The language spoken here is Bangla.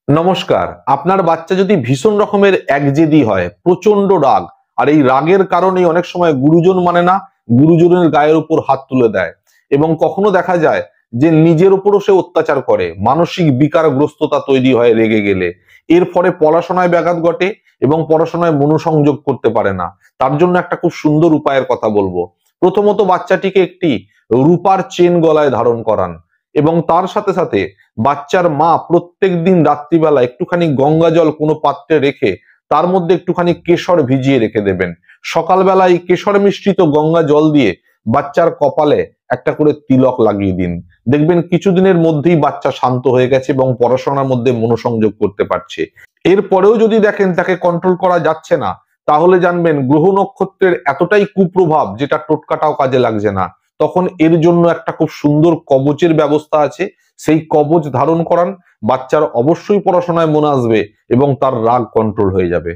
নমস্কার। আপনার বাচ্চা যদি ভীষণ রকমের একজেদি হয়, প্রচন্ড রাগ, আর এই রাগের কারণে অনেক সময় গুরুজন মানে না, গুরুজনের গায়ের উপর হাত তুলে দেয়, এবং কখনো দেখা যায় যে নিজের উপরও সে অত্যাচার করে, মানসিক বিকারগ্রস্ততা তৈরি হয় রেগে গেলে। এর ফলে পড়াশোনায় ব্যাঘাত ঘটে এবং পড়াশোনায় মনোসংযোগ করতে পারে না। তার জন্য একটা খুব সুন্দর উপায়ের কথা বলবো। প্রথমত, বাচ্চাটিকে একটি রূপার চেন গলায় ধারণ করান, এবং তার সাথে সাথে বাচ্চার মা প্রত্যেকদিন রাত্রিবেলা একটুখানি গঙ্গা জল কোনো পাত্রে রেখে তার মধ্যে একটুখানি কেশর ভিজিয়ে রেখে দেবেন। সকালবেলা এই কেশর মিশ্রিত গঙ্গা জল দিয়ে বাচ্চার কপালে একটা করে তিলক লাগিয়ে দিন। দেখবেন কিছুদিনের মধ্যেই বাচ্চা শান্ত হয়ে গেছে এবং পড়াশোনার মধ্যে মনোসংযোগ করতে পারছে। এরপরেও যদি দেখেন তাকে কন্ট্রোল করা যাচ্ছে না, তাহলে জানবেন গ্রহ নক্ষত্রের এতটাই কুপ্রভাব যেটা টোটকাটাও কাজে লাগছে না। তখন এর জন্য একটা খুব সুন্দর কবচের ব্যবস্থা আছে। সেই কবচ ধারণ করান, বাচ্চার অবশ্যই পড়াশোনায় মন আসবে এবং তার রাগ কন্ট্রোল হয়ে যাবে।